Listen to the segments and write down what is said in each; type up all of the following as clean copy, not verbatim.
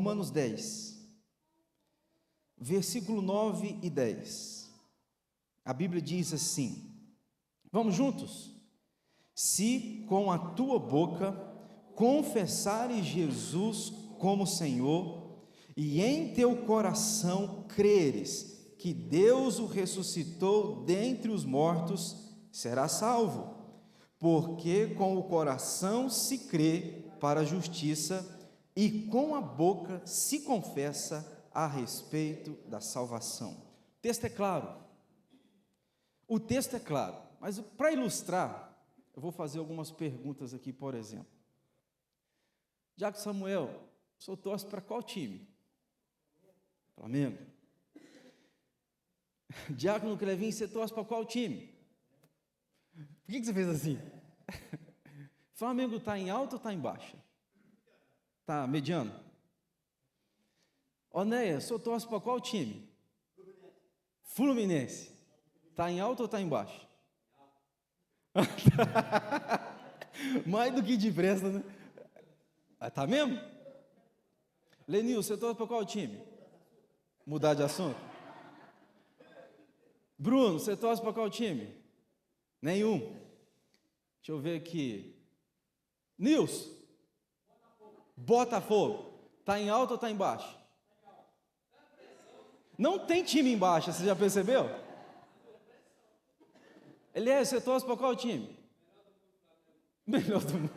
Romanos 10, versículo 9 e 10. A Bíblia diz assim, vamos juntos? Se com a tua boca confessares Jesus como Senhor, e em teu coração creres que Deus o ressuscitou dentre os mortos, serás salvo. Porque com o coração se crê para a justiça, e com a boca se confessa a respeito da salvação. O texto é claro. O texto é claro, mas para ilustrar, eu vou fazer algumas perguntas aqui, por exemplo. Diácono Samuel, o senhor torce para qual time? Flamengo. Diácono Clevinho, você torce para qual time? Por que você fez assim? Flamengo está em alta ou está em baixa? Está mediano? Onéia, o senhor torce para qual time? Fluminense. Está em alta ou está em baixa? Mais do que depressa, né? Está mesmo? Lenil, você torce para qual time? Mudar de assunto? Bruno, você torce para qual time? Nenhum. Deixa eu ver aqui. Nilson, Botafogo. Está em alta ou está em baixo? Não tem time em baixa, você já percebeu? Elias, você torce para qual time? Melhor do mundo.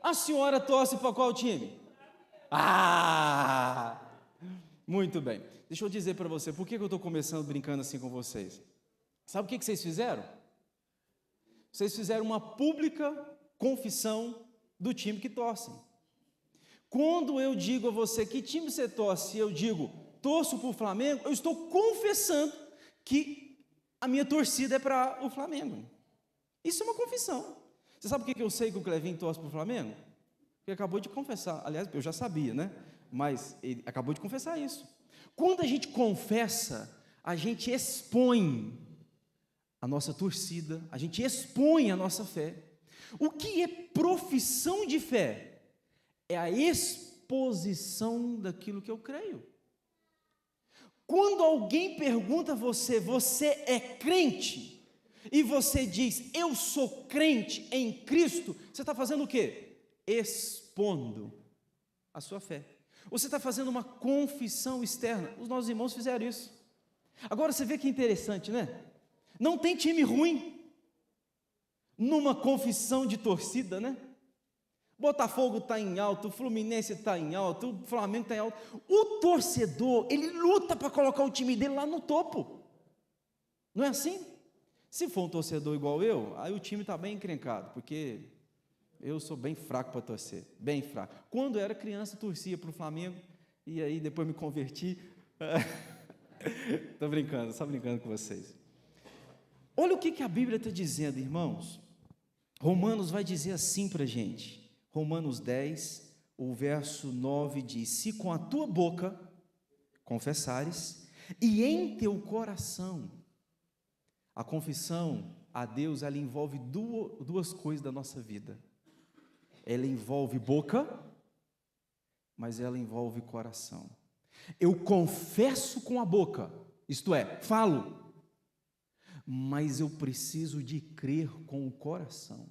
A senhora torce para qual time? Ah! Muito bem. Deixa eu dizer para você, por que eu estou começando brincando assim com vocês? Sabe o que vocês fizeram? Vocês fizeram uma pública confissão do time que torcem. Quando eu digo a você que time você torce, eu digo, torço para o Flamengo, eu estou confessando que a minha torcida é para o Flamengo. Isso é uma confissão. Você sabe por que eu sei que o Clevinho torce para o Flamengo? Ele acabou de confessar. Aliás, eu já sabia, né? Mas ele acabou de confessar isso. Quando a gente confessa, a gente expõe a nossa torcida, a gente expõe a nossa fé. O que é profissão de fé? É a exposição daquilo que eu creio. Quando alguém pergunta a você, você é crente? E você diz, eu sou crente em Cristo, você está fazendo o quê? Expondo a sua fé. Você está fazendo uma confissão externa. Os nossos irmãos fizeram isso. Agora você vê que interessante, né? Não tem time ruim numa confissão de torcida, né? Botafogo está em alto, o Fluminense está em alto, o Flamengo está em alto. O torcedor, ele luta para colocar o time dele lá no topo. Não é assim? Se for um torcedor igual eu, aí o time está bem encrencado, porque eu sou bem fraco para torcer, bem fraco. Quando eu era criança, torcia para o Flamengo, e aí depois me converti. Estou brincando, só brincando com vocês. Olha o que a Bíblia está dizendo, irmãos. Romanos vai dizer assim para a gente. Romanos 10, o verso 9 diz, se com a tua boca confessares, e em teu coração, a confissão a Deus, ela envolve duas coisas da nossa vida. Ela envolve boca, mas ela envolve coração. Eu confesso com a boca, isto é, falo, mas eu preciso de crer com o coração.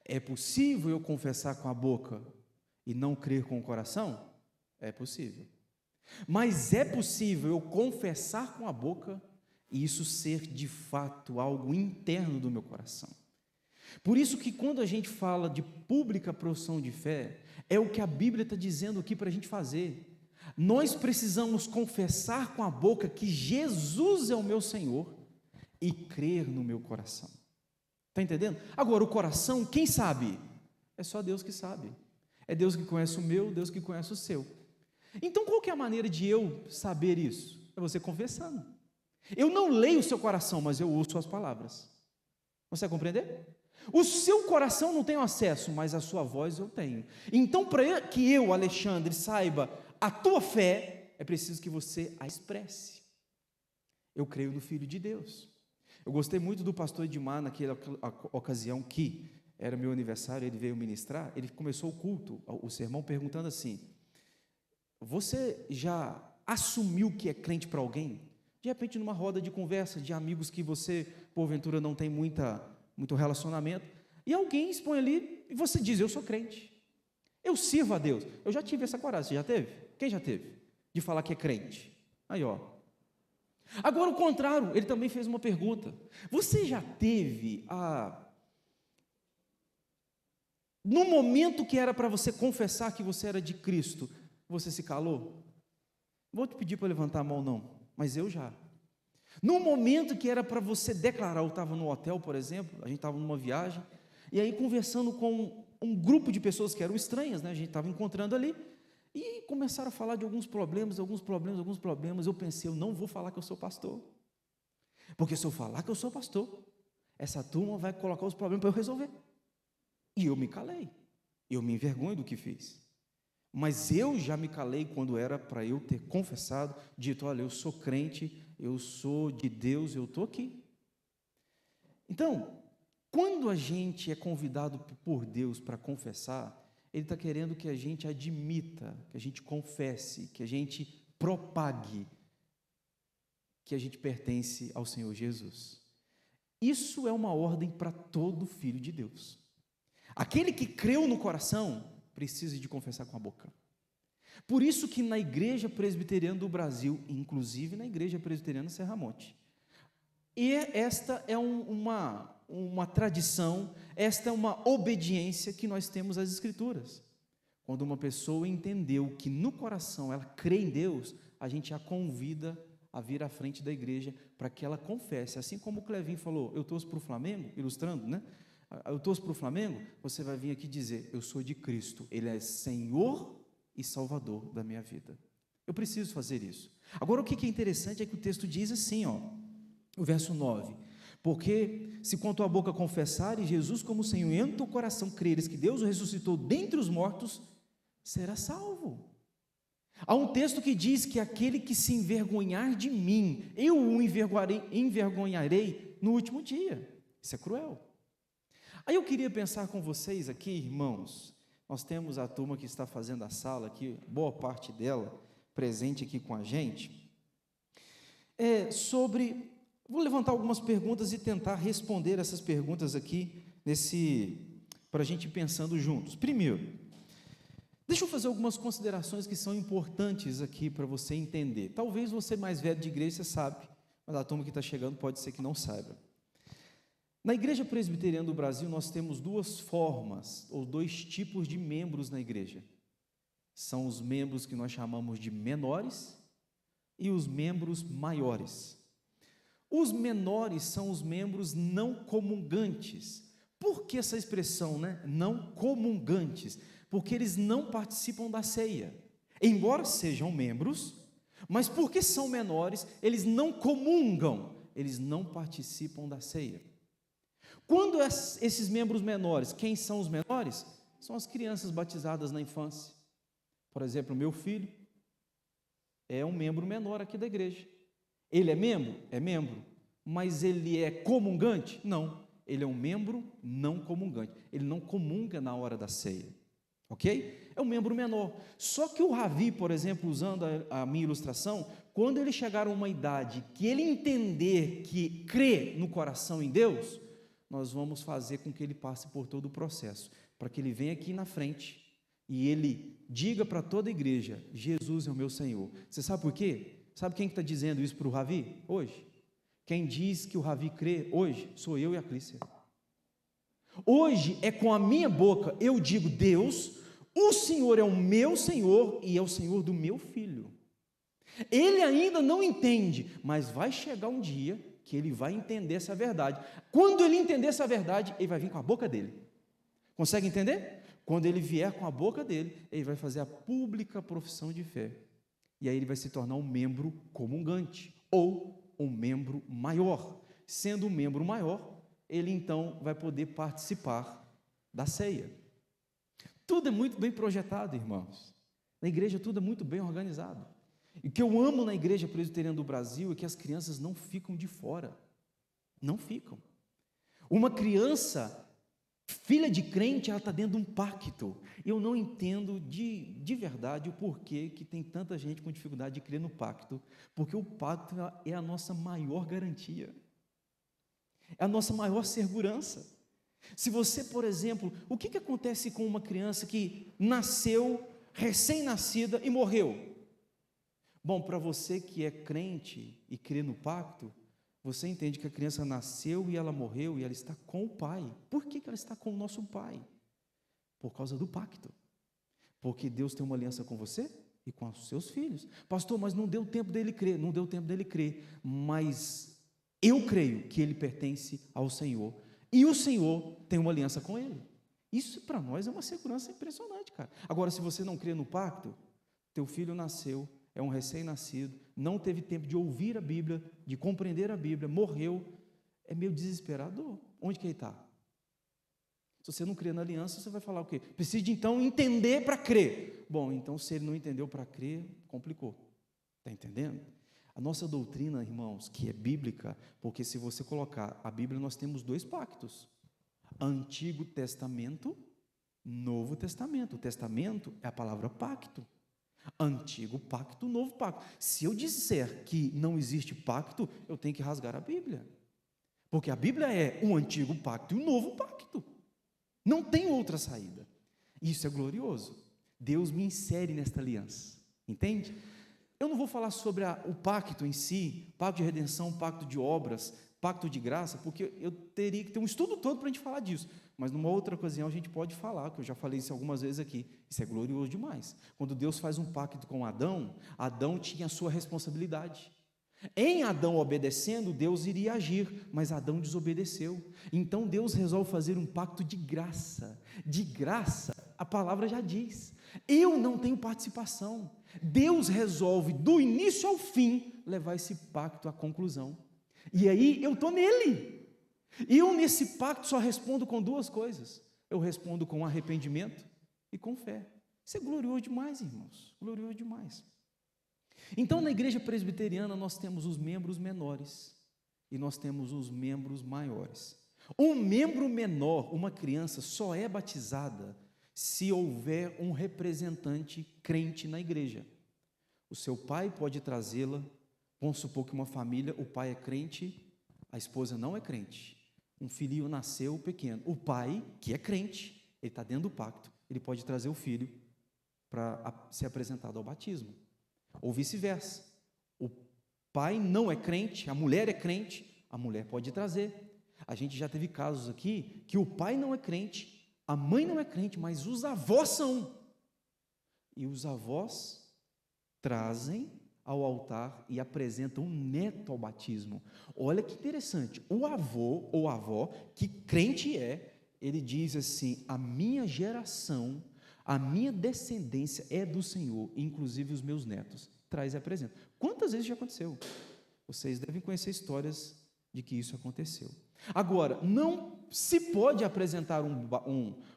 É possível eu confessar com a boca e não crer com o coração? É possível. Mas é possível eu confessar com a boca e isso ser de fato algo interno do meu coração. Por isso que quando a gente fala de pública profissão de fé, é o que a Bíblia está dizendo aqui para a gente fazer. Nós precisamos confessar com a boca que Jesus é o meu Senhor e crer no meu coração. Está entendendo? Agora, o coração, quem sabe? É só Deus que sabe. É Deus que conhece o meu, Deus que conhece o seu. Então, qual que é a maneira de eu saber isso? É você confessando. Eu não leio o seu coração, mas eu ouço as palavras. Você vai compreender? O seu coração não tem acesso, mas a sua voz eu tenho. Então, para que eu, Alexandre, saiba a tua fé, é preciso que você a expresse. Eu creio no Filho de Deus. Eu gostei muito do pastor Edmar naquela ocasião que era meu aniversário, ele veio ministrar, ele começou o culto, o sermão, perguntando assim: você já assumiu que é crente para alguém? De repente, numa roda de conversa, de amigos que você, porventura, não tem muito relacionamento, e alguém expõe ali, e você diz: eu sou crente, eu sirvo a Deus. Eu já tive essa coragem, você já teve? Quem já teve? De falar que é crente. Aí, ó. Agora, o contrário, ele também fez uma pergunta: você já teve no momento que era para você confessar que você era de Cristo, você se calou? Não vou te pedir para levantar a mão, não, mas eu já. No momento que era para você declarar, eu estava no hotel, por exemplo, a gente estava numa viagem, e aí conversando com um grupo de pessoas que eram estranhas, né? A gente estava encontrando ali, e começaram a falar de alguns problemas, eu pensei: eu não vou falar que eu sou pastor, porque se eu falar que eu sou pastor, essa turma vai colocar os problemas para eu resolver, e eu me calei, eu me envergonho do que fiz, mas eu já me calei quando era para eu ter confessado, dito: olha, eu sou crente, eu sou de Deus, eu estou aqui. Então, quando a gente é convidado por Deus para confessar, Ele está querendo que a gente admita, que a gente confesse, que a gente propague que a gente pertence ao Senhor Jesus. Isso é uma ordem para todo filho de Deus. Aquele que creu no coração precisa de confessar com a boca. Por isso que na Igreja Presbiteriana do Brasil, inclusive na Igreja Presbiteriana Serramonte, e esta é uma tradição, esta é uma obediência que nós temos às Escrituras. Quando uma pessoa entendeu que no coração ela crê em Deus, a gente a convida a vir à frente da igreja para que ela confesse. Assim como o Clevinho falou: eu torço para o Flamengo, ilustrando, né? Eu torço para o Flamengo, você vai vir aqui dizer: eu sou de Cristo, Ele é Senhor e Salvador da minha vida. Eu preciso fazer isso. Agora, o que é interessante é que o texto diz assim, ó, o verso 9: porque se com tua boca confessares Jesus como Senhor e em teu coração creres que Deus o ressuscitou dentre os mortos, será salvo. Há um texto que diz que aquele que se envergonhar de mim, eu o envergonharei no último dia. Isso é cruel. Aí eu queria pensar com vocês aqui, irmãos, nós temos a turma que está fazendo a sala aqui, boa parte dela presente aqui com a gente, vou levantar algumas perguntas e tentar responder essas perguntas aqui, para a gente ir pensando juntos. Primeiro, deixa eu fazer algumas considerações que são importantes aqui para você entender. Talvez você mais velho de igreja, você sabe, mas a turma que está chegando pode ser que não saiba. Na Igreja Presbiteriana do Brasil, nós temos duas formas, ou dois tipos de membros na igreja. São os membros que nós chamamos de menores e os membros maiores. Os menores são os membros não comungantes. Por que essa expressão, né? Não comungantes? Porque eles não participam da ceia. Embora sejam membros, mas porque são menores, eles não comungam, eles não participam da ceia. Quando esses membros menores, quem são os menores? São as crianças batizadas na infância. Por exemplo, o meu filho é um membro menor aqui da igreja. Ele é membro? É membro. Mas ele é comungante? Não. Ele é um membro não comungante. Ele não comunga na hora da ceia. Ok? É um membro menor. Só que o Ravi, por exemplo, usando a minha ilustração, quando ele chegar a uma idade que ele entender que crê no coração em Deus, nós vamos fazer com que ele passe por todo o processo, para que ele venha aqui na frente e ele diga para toda a igreja: Jesus é o meu Senhor. Você sabe por quê? Sabe quem está dizendo isso para o Ravi hoje? Quem diz que o Ravi crê hoje sou eu e a Clícia. Hoje é com a minha boca eu digo: Deus, o Senhor é o meu Senhor e é o Senhor do meu filho. Ele ainda não entende, mas vai chegar um dia que ele vai entender essa verdade. Quando ele entender essa verdade, ele vai vir com a boca dele. Consegue entender? Quando ele vier com a boca dele, ele vai fazer a pública profissão de fé. E aí ele vai se tornar um membro comungante, ou um membro maior. Sendo um membro maior, ele então vai poder participar da ceia. Tudo é muito bem projetado, irmãos. Na igreja tudo é muito bem organizado. E o que eu amo na Igreja Presbiteriana do Brasil é que as crianças não ficam de fora. Não ficam. Uma criança, Filha de crente, ela está dentro de um pacto. Eu não entendo de verdade o porquê que tem tanta gente com dificuldade de crer no pacto, porque o pacto é a nossa maior garantia, é a nossa maior segurança. Se você, por exemplo, o que acontece com uma criança que nasceu, recém-nascida e morreu? Bom, para você que é crente e crê no pacto, você entende que a criança nasceu e ela morreu e ela está com o pai. Por que ela está com o nosso pai? Por causa do pacto. Porque Deus tem uma aliança com você e com os seus filhos. Pastor, mas não deu tempo dele crer. Não deu tempo dele crer. Mas eu creio que ele pertence ao Senhor. E o Senhor tem uma aliança com ele. Isso para nós é uma segurança impressionante, cara. Agora, se você não crê no pacto, teu filho nasceu, é um recém-nascido, não teve tempo de ouvir a Bíblia, de compreender a Bíblia, morreu, é meio desesperador. Onde que ele está? Se você não crê na aliança, você vai falar o quê? Precisa então entender para crer. Bom, então se ele não entendeu para crer, complicou. Está entendendo? A nossa doutrina, irmãos, que é bíblica, porque se você colocar a Bíblia, nós temos 2 pactos: Antigo Testamento, Novo Testamento. O testamento é a palavra pacto. Antigo pacto, novo pacto. Se eu disser que não existe pacto, eu tenho que rasgar a Bíblia, porque a Bíblia é um antigo pacto e um novo pacto, não tem outra saída. Isso é glorioso. Deus me insere nesta aliança, entende? Eu não vou falar sobre o pacto em si, pacto de redenção, pacto de obras, pacto de graça, porque eu teria que ter um estudo todo para a gente falar disso, mas numa outra ocasião a gente pode falar, que eu já falei isso algumas vezes aqui. Isso é glorioso demais. Quando Deus faz um pacto com Adão, Adão tinha a sua responsabilidade. Em Adão obedecendo, Deus iria agir, mas Adão desobedeceu. Então Deus resolve fazer um pacto de graça. De graça, a palavra já diz, eu não tenho participação. Deus resolve do início ao fim levar esse pacto à conclusão. E aí eu estou nele. E eu nesse pacto só respondo com 2 coisas. Eu respondo com arrependimento e com fé. Isso é glorioso demais, irmãos. Glorioso demais. Então, na igreja presbiteriana, nós temos os membros menores e nós temos os membros maiores. Um membro menor, uma criança, só é batizada se houver um representante crente na igreja. O seu pai pode trazê-la. Vamos supor que uma família, o pai é crente, a esposa não é crente. Um filhinho nasceu pequeno. O pai, que é crente, ele está dentro do pacto, ele pode trazer o filho para ser apresentado ao batismo. Ou vice-versa. O pai não é crente, a mulher é crente, a mulher pode trazer. A gente já teve casos aqui que o pai não é crente, a mãe não é crente, mas os avós são. E os avós trazem ao altar e apresentam um neto ao batismo. Olha que interessante, o avô ou avó, que crente é, ele diz assim: a minha geração, a minha descendência é do Senhor, inclusive os meus netos. Traz e apresenta. Quantas vezes já aconteceu? Vocês devem conhecer histórias de que isso aconteceu. Agora, não se pode apresentar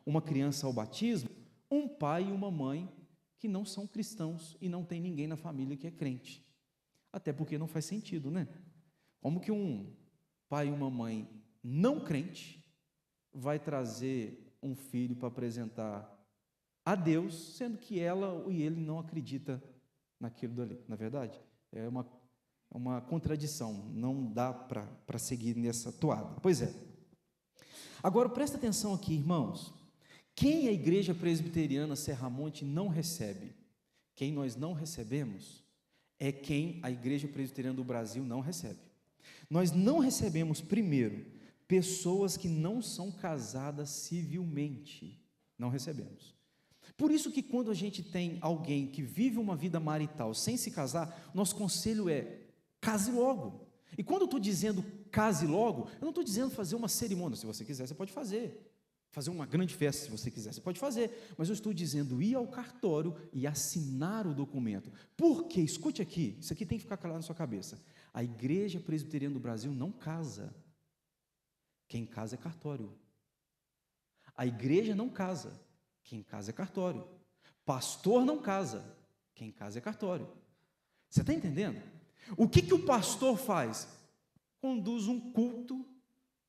uma criança ao batismo, um pai e uma mãe que não são cristãos e não tem ninguém na família que é crente. Até porque não faz sentido, né? Como que um pai e uma mãe não crente vai trazer um filho para apresentar a Deus, sendo que ela e ele não acredita naquilo dali? Na verdade, é uma contradição, não dá para seguir nessa toada. Pois é. Agora, presta atenção aqui, irmãos. Quem a igreja presbiteriana Serramonte não recebe, quem nós não recebemos, é quem a igreja presbiteriana do Brasil não recebe. Nós não recebemos, primeiro, pessoas que não são casadas civilmente. Não recebemos. Por isso que quando a gente tem alguém que vive uma vida marital sem se casar, nosso conselho é: case logo. E quando eu estou dizendo case logo, eu não estou dizendo fazer uma cerimônia. Se você quiser, você pode fazer uma grande festa, se você quiser, você pode fazer, mas eu estou dizendo ir ao cartório e assinar o documento. Por quê? Escute aqui, isso aqui tem que ficar claro na sua cabeça. A igreja presbiteriana do Brasil não casa. Quem casa é cartório. A igreja não casa. Quem casa é cartório. Pastor não casa. Quem casa é cartório. Você está entendendo? O que o pastor faz? Conduz um culto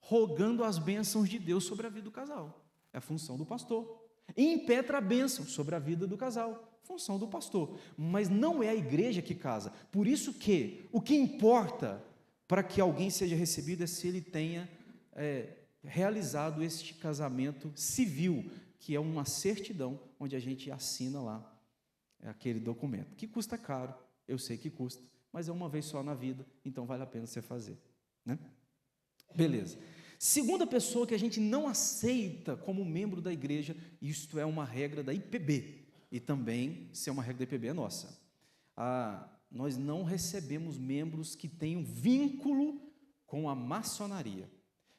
rogando as bênçãos de Deus sobre a vida do casal. É a função do pastor. E impetra a bênção sobre a vida do casal. Função do pastor. Mas não é a igreja que casa. Por isso que o que importa para que alguém seja recebido é se ele tenha realizado este casamento civil, que é uma certidão, onde a gente assina lá aquele documento, que custa caro, eu sei que custa, mas é uma vez só na vida, então vale a pena você fazer, né? Beleza. Segunda pessoa que a gente não aceita como membro da igreja, isto é uma regra da IPB, e também, se é uma regra da IPB, é nossa. Nós não recebemos membros que tenham vínculo com a maçonaria.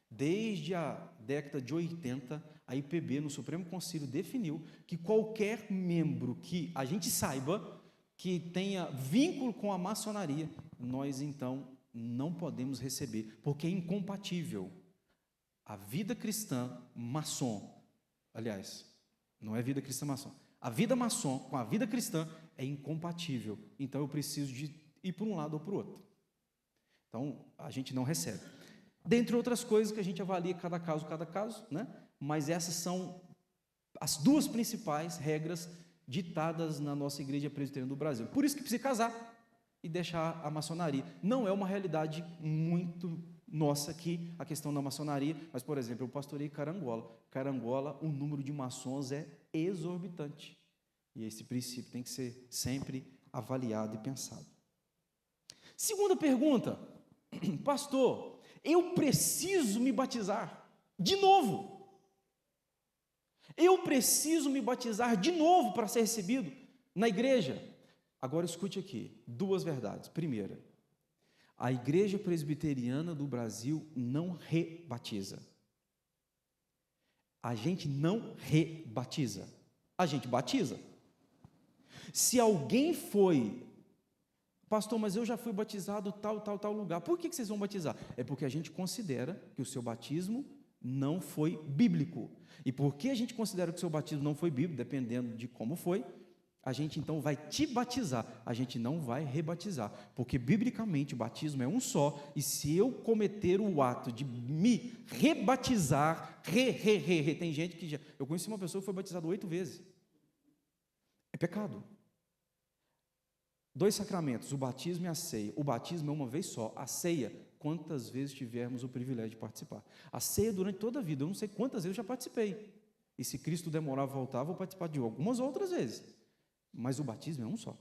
Desde a década de 80, a IPB, no Supremo Conselho, definiu que qualquer membro que a gente saiba que tenha vínculo com a maçonaria, nós então não podemos receber, porque é incompatível. A vida cristã maçom, aliás, não é vida cristã maçom, a vida maçom com a vida cristã é incompatível, então eu preciso de ir para um lado ou para o outro. Então, a gente não recebe. Dentre outras coisas que a gente avalia cada caso, né? Mas essas são as duas principais regras ditadas na nossa Igreja Presbiteriana do Brasil. Por isso que precisa casar e deixar a maçonaria. Não é uma realidade muito nossa aqui, a questão da maçonaria, mas, por exemplo, eu pastorei Carangola. Carangola, o número de maçons é exorbitante. E esse princípio tem que ser sempre avaliado e pensado. Segunda pergunta, pastor, eu preciso me batizar de novo. Eu preciso me batizar de novo para ser recebido na igreja. Agora escute aqui, duas verdades. Primeira, a Igreja Presbiteriana do Brasil não rebatiza. A gente não rebatiza. A gente batiza. Se alguém foi, pastor, mas eu já fui batizado tal lugar. Por que vocês vão batizar? É porque a gente considera que o seu batismo não foi bíblico. E porque a gente considera que o seu batismo não foi bíblico, dependendo de como foi, a gente então vai te batizar, a gente não vai rebatizar, porque biblicamente o batismo é um só, e se eu cometer o ato de me rebatizar, tem gente que eu conheci uma pessoa que foi batizada 8 vezes, é pecado. 2 sacramentos, o batismo e a ceia. O batismo é uma vez só, a ceia, quantas vezes tivermos o privilégio de participar. A ceia durante toda a vida, eu não sei quantas vezes eu já participei, e se Cristo demorar a voltar, vou participar de algumas outras vezes, mas o batismo é um só.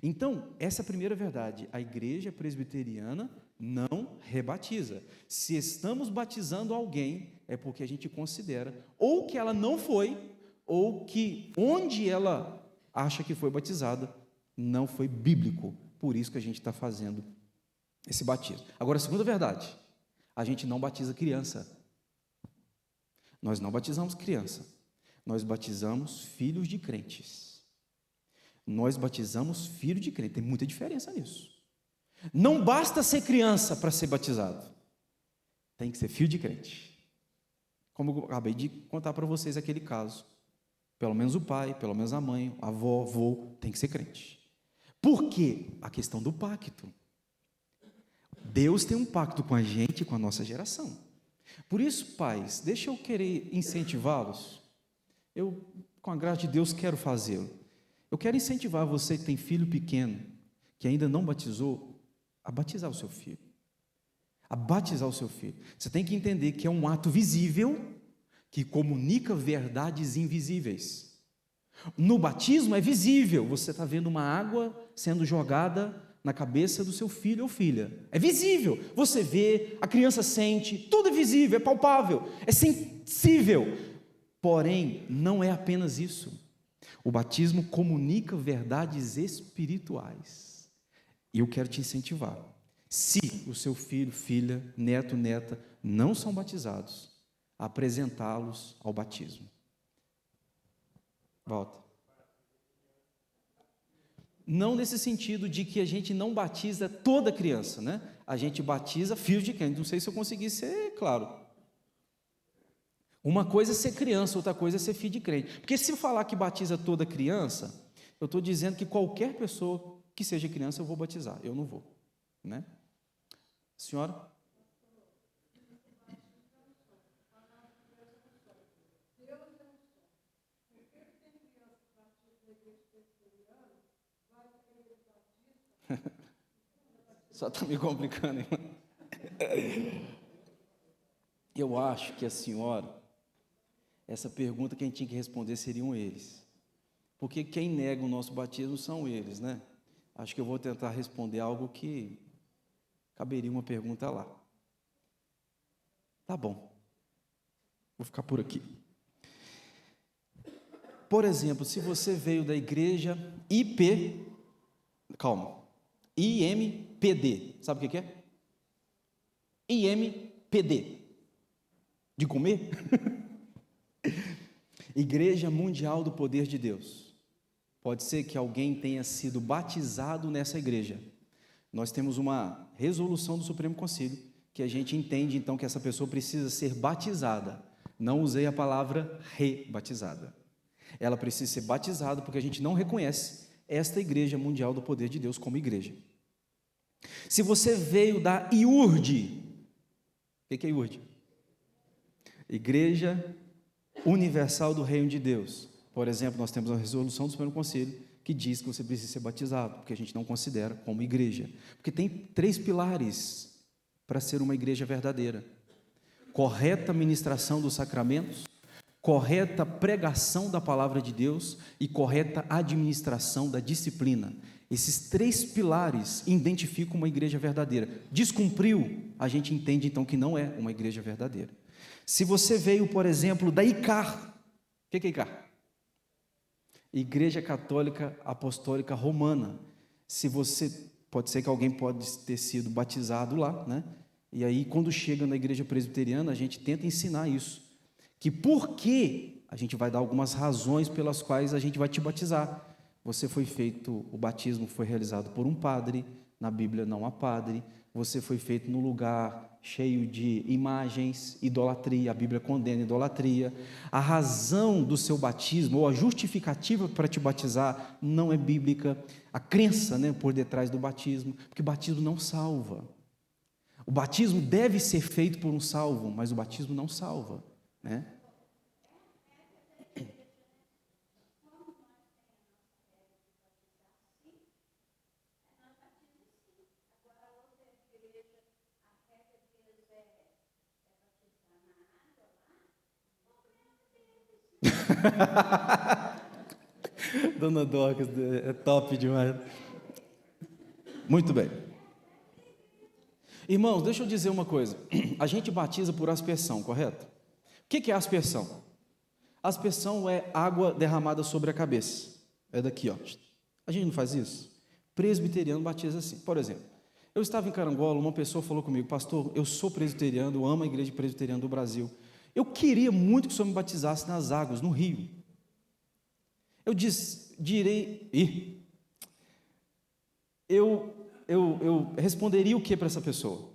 Então, essa é a primeira verdade, a Igreja Presbiteriana não rebatiza. Se estamos batizando alguém, é porque a gente considera, ou que ela não foi, ou que onde ela acha que foi batizada, não foi bíblico, por isso que a gente está fazendo esse batismo. Agora, a segunda verdade, a gente não batiza criança. Nós não batizamos criança, nós batizamos filhos de crentes. Nós batizamos filho de crente, tem muita diferença nisso. Não basta ser criança para ser batizado, tem que ser filho de crente. Como eu acabei de contar para vocês aquele caso, pelo menos o pai, pelo menos a mãe, a avó, avô, tem que ser crente. Por quê? A questão do pacto. Deus tem um pacto com a gente e com a nossa geração. Por isso, pais, deixa eu querer incentivá-los, eu, com a graça de Deus, quero fazê-lo. Eu quero incentivar você que tem filho pequeno, que ainda não batizou, a batizar o seu filho. A batizar o seu filho. Você tem que entender que é um ato visível, que comunica verdades invisíveis. No batismo é visível, você está vendo uma água sendo jogada na cabeça do seu filho ou filha. É visível, você vê, a criança sente, tudo é visível, é palpável, é sensível. Porém, não é apenas isso. O batismo comunica verdades espirituais. E eu quero te incentivar. Se o seu filho, filha, neto, neta não são batizados, apresentá-los ao batismo. Volta. Não nesse sentido de que a gente não batiza toda criança, né? A gente batiza filhos de crente. Não sei se eu consegui ser claro. Uma coisa é ser criança, outra coisa é ser filho de crente. Porque se eu falar que batiza toda criança, eu estou dizendo que qualquer pessoa que seja criança eu vou batizar. Eu não vou, né? Senhora? Só está me complicando, irmão. Eu acho que a senhora, essa pergunta quem tinha que responder seriam eles. Porque quem nega o nosso batismo são eles, né? Acho que eu vou tentar responder algo que caberia uma pergunta lá. Tá bom. Vou ficar por aqui. Por exemplo, se você veio da igreja IMPD, sabe o que é? IMPD, de comer? Igreja Mundial do Poder de Deus. Pode ser que alguém tenha sido batizado nessa igreja. Nós temos uma resolução do Supremo Concílio, que a gente entende então que essa pessoa precisa ser batizada. Não usei a palavra rebatizada. Ela precisa ser batizada porque a gente não reconhece esta Igreja Mundial do Poder de Deus como igreja. Se você veio da IURD, o que é IURD? Igreja Universal do Reino de Deus. Por exemplo, nós temos a resolução do Supremo Conselho que diz que você precisa ser batizado, porque a gente não considera como igreja. Porque tem 3 pilares para ser uma igreja verdadeira: correta ministração dos sacramentos, correta pregação da palavra de Deus e correta administração da disciplina. Esses 3 pilares identificam uma igreja verdadeira. Descumpriu, a gente entende então que não é uma igreja verdadeira. Se você veio, por exemplo, da ICAR, o que é ICAR? Igreja Católica Apostólica Romana. Se você, pode ser que alguém pode ter sido batizado lá, né? E aí quando chega na igreja presbiteriana, a gente tenta ensinar isso. Que por que, a gente vai dar algumas razões pelas quais a gente vai te batizar. Você foi feito, o batismo foi realizado por um padre, na Bíblia não há padre. Você foi feito num lugar cheio de imagens, idolatria, a Bíblia condena a idolatria. A razão do seu batismo, ou a justificativa para te batizar, não é bíblica. A crença, né, por detrás do batismo, porque batismo não salva. O batismo deve ser feito por um salvo, mas o batismo não salva, né? Dona Dorcas, é top demais. Muito bem. Irmãos, deixa eu dizer uma coisa. A gente batiza por aspersão, correto? O que é aspersão? Aspersão é água derramada sobre a cabeça. É daqui, ó. A gente não faz isso? Presbiteriano batiza assim. Por exemplo, eu estava em Carangola, uma pessoa falou comigo: pastor, eu sou presbiteriano, eu amo a igreja presbiteriana do Brasil. Eu queria muito que o senhor me batizasse nas águas, no rio. Eu responderia o que para essa pessoa?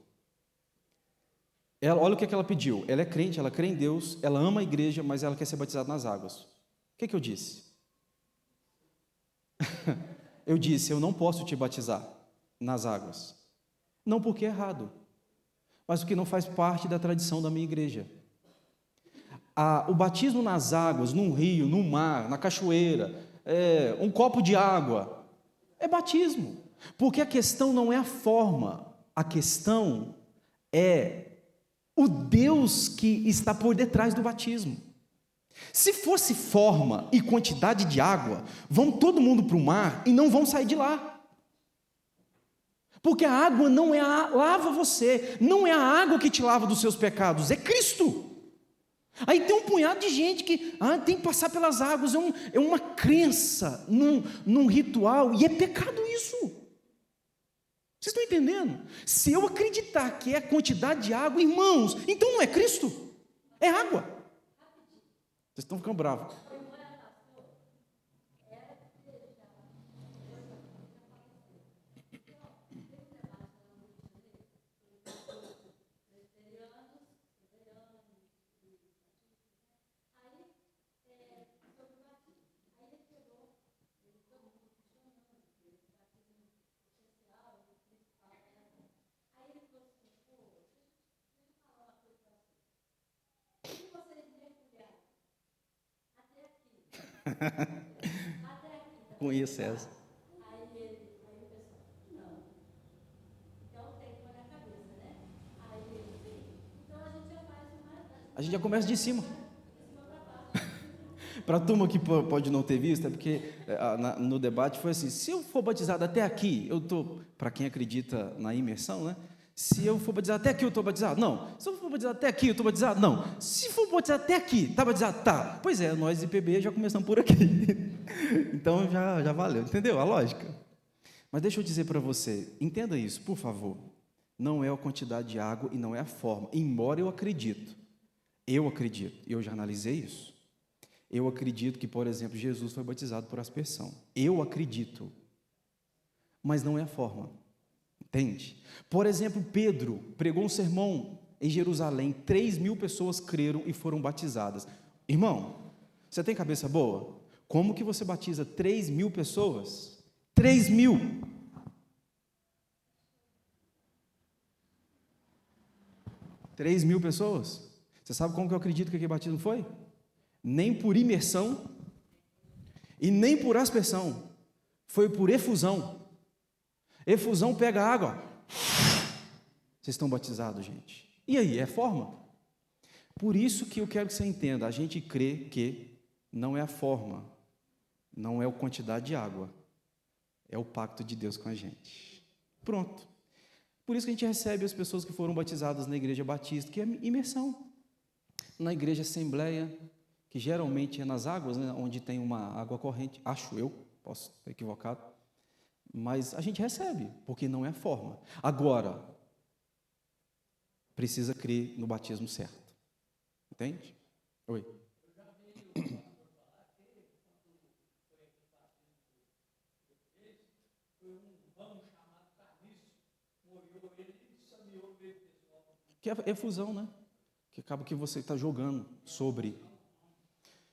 Olha o que ela pediu. Ela é crente, ela crê em Deus, ela ama a igreja, mas ela quer ser batizada nas águas. O que eu disse? Eu disse: eu não posso te batizar nas águas. Não porque é errado, mas porque não faz parte da tradição da minha igreja. O batismo nas águas, num rio, num mar, na cachoeira, um copo de água, é batismo. Porque a questão não é a forma, a questão é o Deus que está por detrás do batismo. Se fosse forma e quantidade de água, vão todo mundo para o mar e não vão sair de lá. Porque a água não lava você, não é a água que te lava dos seus pecados, é Cristo. Aí tem um punhado de gente que tem que passar pelas águas, é uma crença, num ritual, e é pecado isso. Vocês estão entendendo? Se eu acreditar que é a quantidade de água, irmãos, então não é Cristo, é água. Vocês estão ficando bravos. Conheço essa. A gente já começa de cima. Para a turma que pode não ter visto, é porque no debate foi assim: se eu for batizado até aqui, eu estou, para quem acredita na imersão, né? Se eu for batizado até aqui, eu estou batizado? Não. Se eu for batizado até aqui, eu estou batizado? Não. Se for batizado até aqui, está batizado? Tá. Pois é, nós IPB já começamos por aqui. Então já valeu, entendeu a lógica? Mas deixa eu dizer para você, entenda isso, por favor. Não é a quantidade de água e não é a forma, embora eu acredito, eu já analisei isso. Eu acredito que, por exemplo, Jesus foi batizado por aspersão. Eu acredito, mas não é a forma. Entende? Por exemplo, Pedro pregou um sermão em Jerusalém, 3.000 pessoas creram e foram batizadas. Irmão, você tem cabeça boa? Como que você batiza 3.000 pessoas? 3.000! Três mil pessoas? Você sabe como que eu acredito que aquele batismo foi? Nem por imersão e nem por aspersão, foi por efusão. Efusão pega água, vocês estão batizados, gente. E aí, é forma? Por isso que eu quero que você entenda, a gente crê que não é a forma, não é a quantidade de água, é o pacto de Deus com a gente. Pronto. Por isso que a gente recebe as pessoas que foram batizadas na igreja batista, que é imersão. Na igreja assembleia, que geralmente é nas águas, né, onde tem uma água corrente, acho eu, posso estar equivocado, mas a gente recebe, porque não é a forma. Agora, precisa crer no batismo certo. Entende? Oi. Que é efusão, né? Que acaba que você está jogando sobre.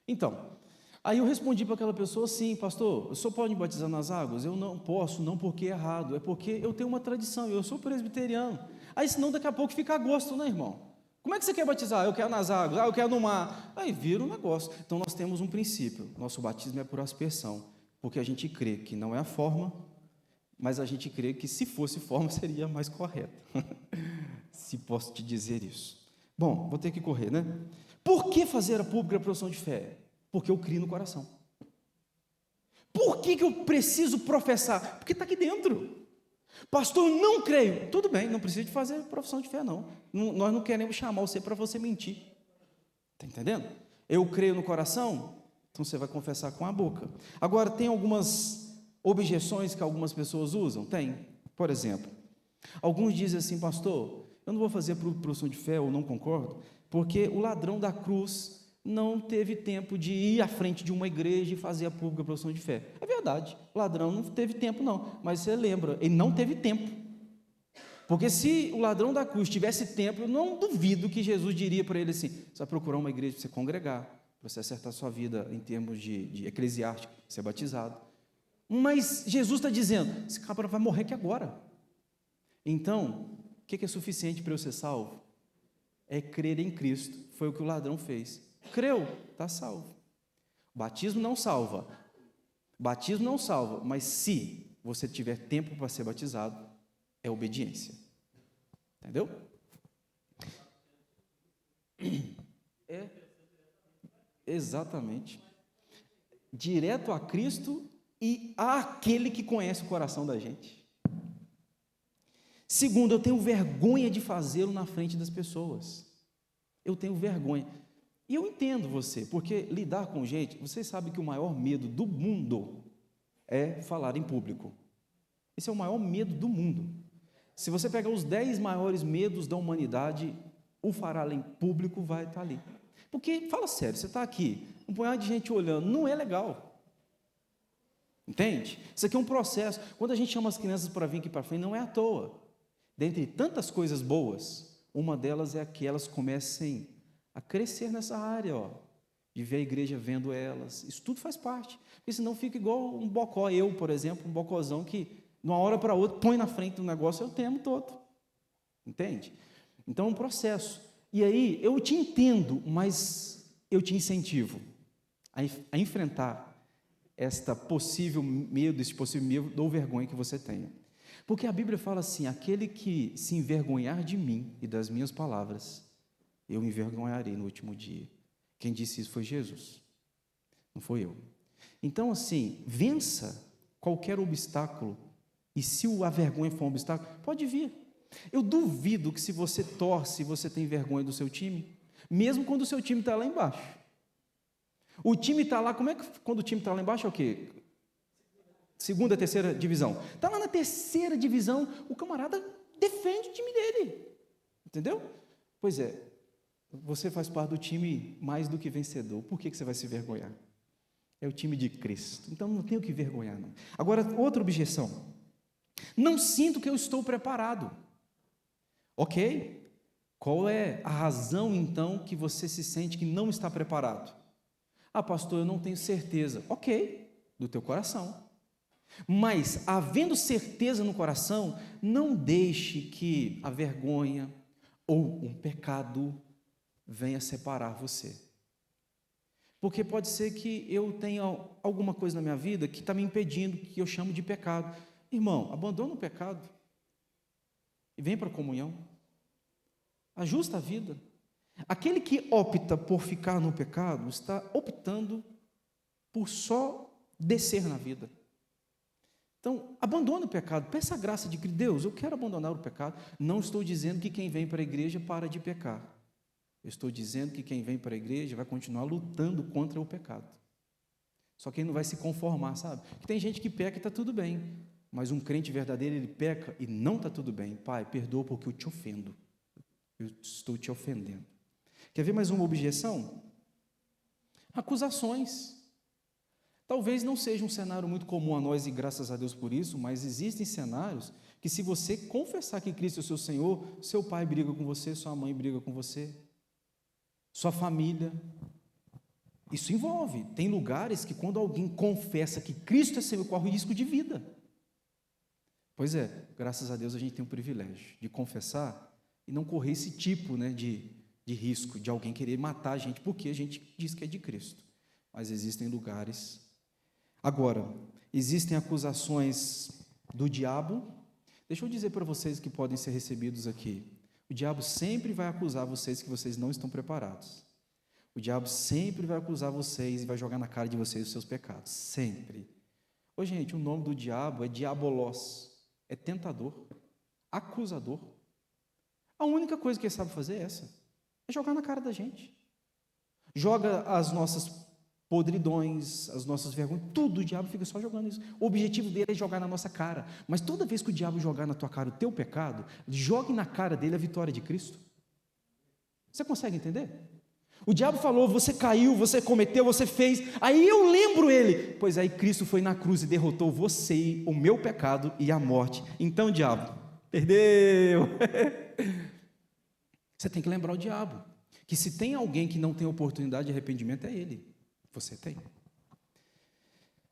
Então, aí eu respondi para aquela pessoa: sim, pastor, o senhor pode me batizar nas águas? Eu não posso, não porque é errado, é porque eu tenho uma tradição, eu sou presbiteriano. Aí senão daqui a pouco fica a gosto, né, irmão? Como é que você quer batizar? Eu quero nas águas, eu quero no mar. Aí vira um negócio. Então nós temos um princípio, nosso batismo é por aspersão, porque a gente crê que não é a forma, mas a gente crê que se fosse forma seria mais correta. Se posso te dizer isso. Bom, vou ter que correr, né? Por que fazer a pública a profissão de fé? Porque eu crio no coração. Por que eu preciso professar? Porque está aqui dentro. Pastor, não creio. Tudo bem, não precisa de fazer profissão de fé, não. Nós não queremos chamar você para você mentir. Está entendendo? Eu creio no coração, então você vai confessar com a boca. Agora, tem algumas objeções que algumas pessoas usam? Tem. Por exemplo, alguns dizem assim: pastor, eu não vou fazer profissão de fé, ou não concordo, porque o ladrão da cruz não teve tempo de ir à frente de uma igreja e fazer a pública profissão de fé. É verdade, o ladrão não teve tempo não, mas você lembra, ele não teve tempo, porque se o ladrão da cruz tivesse tempo, eu não duvido que Jesus diria para ele assim: você vai procurar uma igreja para você congregar, para você acertar sua vida em termos de eclesiástico, ser batizado. Mas Jesus está dizendo: esse cabra vai morrer aqui agora. Então, o que é suficiente para eu ser salvo? É crer em Cristo. Foi o que o ladrão fez. Creu, está salvo. Batismo não salva. Batismo não salva, mas se você tiver tempo para ser batizado, é obediência. Entendeu? É, exatamente. Direto a Cristo e àquele que conhece o coração da gente. Segundo, eu tenho vergonha de fazê-lo na frente das pessoas. Eu tenho vergonha. E eu entendo você, porque lidar com gente, vocês sabem que o maior medo do mundo é falar em público. Esse é o maior medo do mundo. Se você pegar os 10 maiores medos da humanidade, o falar em público vai estar ali. Porque, fala sério, você está aqui, um punhado de gente olhando, não é legal. Entende? Isso aqui é um processo. Quando a gente chama as crianças para vir aqui para frente, não é à toa. Dentre tantas coisas boas, uma delas é que elas comecem a crescer nessa área, ó, de ver a igreja vendo elas. Isso tudo faz parte, porque senão fica igual um bocó. Eu, por exemplo, um bocózão que, de uma hora para outra, põe na frente do negócio, eu temo todo. Entende? Então é um processo. E aí, eu te entendo, mas eu te incentivo a enfrentar esta possível medo, este possível medo ou vergonha que você tenha. Porque a Bíblia fala assim: aquele que se envergonhar de mim e das minhas palavras, eu me envergonharei no último dia. Quem disse isso foi Jesus, não foi eu. Então, assim, vença qualquer obstáculo, e se a vergonha for um obstáculo, pode vir. Eu duvido que se você torce, você tem vergonha do seu time, mesmo quando o seu time está lá embaixo. O time está lá, como é que quando o time está lá embaixo é o quê? Segunda, terceira divisão. Está lá na terceira divisão, o camarada defende o time dele. Entendeu? Pois é, você faz parte do time mais do que vencedor. Por que você vai se vergonhar? É o time de Cristo. Então não tem o que vergonhar, não. Agora, outra objeção. Não sinto que eu estou preparado. Ok? Qual é a razão, então, que você se sente que não está preparado? Ah, pastor, eu não tenho certeza. Ok, do teu coração. Mas, havendo certeza no coração, não deixe que a vergonha ou um pecado venha separar você. Porque pode ser que eu tenha alguma coisa na minha vida que está me impedindo, que eu chamo de pecado. Irmão, abandona o pecado e vem para a comunhão. Ajusta a vida. Aquele que opta por ficar no pecado está optando por só descer na vida. Então, abandona o pecado, peça a graça de Cristo. Deus, eu quero abandonar o pecado. Não estou dizendo que quem vem para a igreja para de pecar. Eu estou dizendo que quem vem para a igreja vai continuar lutando contra o pecado. Só que ele não vai se conformar, sabe? Porque tem gente que peca e está tudo bem, mas um crente verdadeiro, ele peca e não está tudo bem. Pai, perdoa porque eu te ofendo. Eu estou te ofendendo. Quer ver mais uma objeção? Acusações. Talvez não seja um cenário muito comum a nós, e graças a Deus por isso, mas existem cenários que, se você confessar que Cristo é o seu Senhor, seu pai briga com você, sua mãe briga com você, sua família. Isso envolve. Tem lugares que, quando alguém confessa que Cristo é Senhor, corre risco de vida. Pois é, graças a Deus a gente tem o privilégio de confessar e não correr esse tipo, de risco, de alguém querer matar a gente, porque a gente diz que é de Cristo. Mas existem lugares. Agora, existem acusações do diabo. Deixa eu dizer para vocês que podem ser recebidos aqui. O diabo sempre vai acusar vocês que vocês não estão preparados. O diabo sempre vai acusar vocês e vai jogar na cara de vocês os seus pecados. Sempre. Ô, gente, o nome do diabo é diabolos. É tentador, acusador. A única coisa que ele sabe fazer é essa. É jogar na cara da gente. Joga as nossas podridões, as nossas vergonhas, tudo, o diabo fica só jogando isso. O objetivo dele é jogar na nossa cara. Mas toda vez que o diabo jogar na tua cara o teu pecado, jogue na cara dele a vitória de Cristo. Você consegue entender? O diabo falou, você caiu, você cometeu, você fez. Aí eu lembro ele. Pois aí Cristo foi na cruz e derrotou você, o meu pecado e a morte. Então, diabo, perdeu. Você tem que lembrar o diabo, que se tem alguém que não tem oportunidade de arrependimento, é ele. Você tem.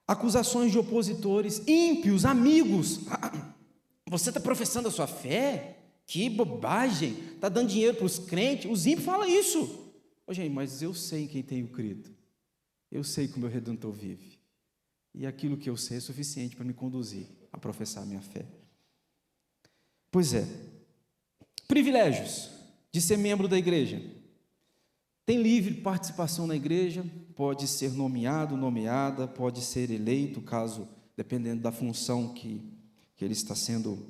Acusações de opositores, ímpios, amigos. Você está professando a sua fé? Que bobagem. Está dando dinheiro para os crentes? Os ímpios falam isso. Ô, gente, mas eu sei em quem tenho crido. Eu sei que o meu Redentor vive. E aquilo que eu sei é suficiente para me conduzir a professar a minha fé. Pois é. Privilégios de ser membro da igreja. Tem livre participação na igreja, pode ser nomeado, nomeada, pode ser eleito, caso, dependendo da função que ele está sendo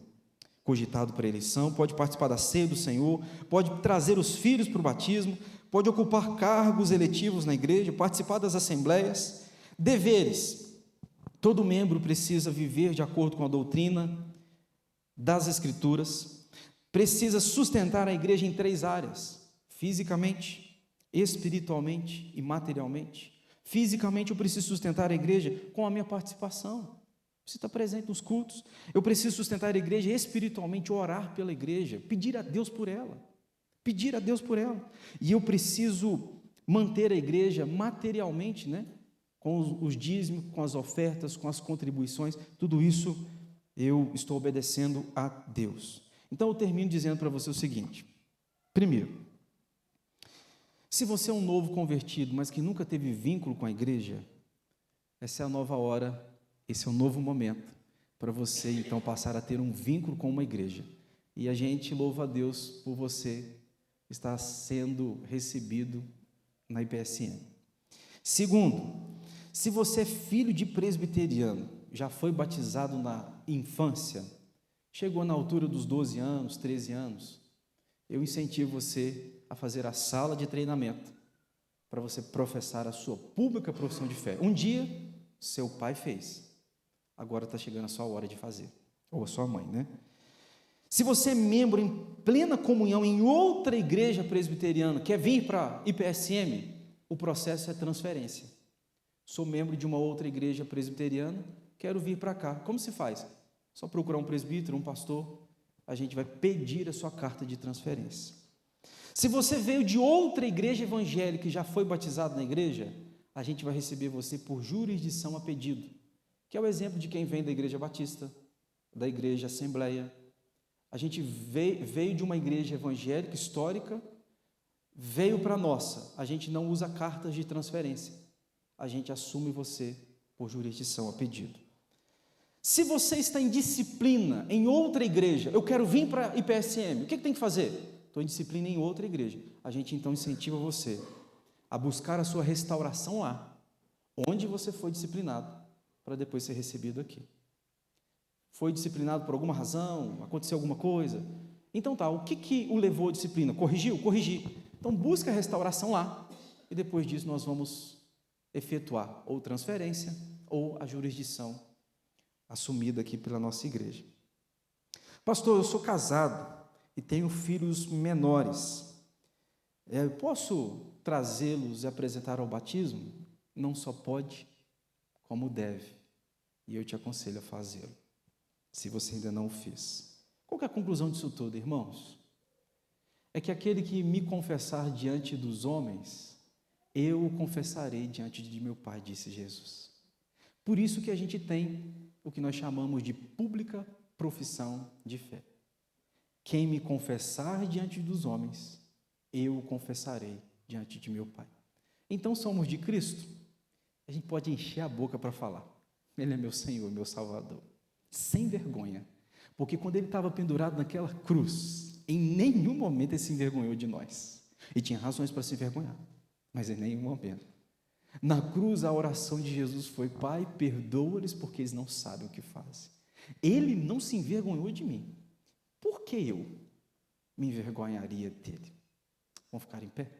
cogitado para eleição, pode participar da ceia do Senhor, pode trazer os filhos para o batismo, pode ocupar cargos eletivos na igreja, participar das assembleias. Deveres. Todo membro precisa viver de acordo com a doutrina das Escrituras, precisa sustentar a igreja em 3 áreas: fisicamente, espiritualmente e materialmente. Fisicamente, eu preciso sustentar a igreja com a minha participação. Você está presente nos cultos. Eu preciso sustentar a igreja espiritualmente, orar pela igreja, pedir a Deus por ela. Pedir a Deus por ela. E eu preciso manter a igreja materialmente, com os dízimos, com as ofertas, com as contribuições. Tudo isso eu estou obedecendo a Deus. Então eu termino dizendo para você o seguinte: primeiro, se você é um novo convertido, mas que nunca teve vínculo com a igreja, essa é a nova hora, esse é o novo momento para você, então, passar a ter um vínculo com uma igreja. E a gente louva a Deus por você estar sendo recebido na IPSM. Segundo, se você é filho de presbiteriano, já foi batizado na infância, chegou na altura dos 12 anos, 13 anos, eu incentivo você a fazer a sala de treinamento para você professar a sua pública profissão de fé. Um dia, seu pai fez, agora está chegando a sua hora de fazer, ou a sua mãe, né? Se você é membro em plena comunhão em outra igreja presbiteriana, quer vir para a IPSM, o processo é transferência. Sou membro de uma outra igreja presbiteriana, quero vir para cá. Como se faz? Só procurar um presbítero, um pastor, a gente vai pedir a sua carta de transferência. Se você veio de outra igreja evangélica e já foi batizado na igreja, a gente vai receber você por jurisdição a pedido, que é o exemplo de quem vem da igreja batista, da igreja assembleia. A gente veio de uma igreja evangélica histórica, veio para a nossa, a gente não usa cartas de transferência, a gente assume você por jurisdição a pedido. Se você está em disciplina em outra igreja, eu quero vir para a IPSM, o que tem que fazer? Estou em disciplina em outra igreja, a gente então incentiva você a buscar a sua restauração lá, onde você foi disciplinado, para depois ser recebido aqui. Foi disciplinado por alguma razão, aconteceu alguma coisa, então tá, o que o levou à disciplina? Corrigiu? Corrigi. Então busca a restauração lá, e depois disso nós vamos efetuar ou transferência, ou a jurisdição assumida aqui pela nossa igreja. Pastor, eu sou casado e tenho filhos menores, eu posso trazê-los e apresentar ao batismo? Não só pode, como deve, e eu te aconselho a fazê-lo, se você ainda não o fez. Qual que é a conclusão disso tudo, irmãos? É que aquele que me confessar diante dos homens, eu o confessarei diante de meu Pai, disse Jesus. Por isso que a gente tem o que nós chamamos de pública profissão de fé. Quem me confessar diante dos homens, eu o confessarei diante de meu Pai. Então somos de Cristo, a gente pode encher a boca para falar, Ele é meu Senhor, meu Salvador, sem vergonha, porque quando Ele estava pendurado naquela cruz, em nenhum momento Ele se envergonhou de nós, e tinha razões para se envergonhar, mas em nenhum momento. Na cruz a oração de Jesus foi: Pai, perdoa-lhes porque eles não sabem o que fazem. Ele não se envergonhou de mim, por que eu me envergonharia dele? Vamos ficar em pé?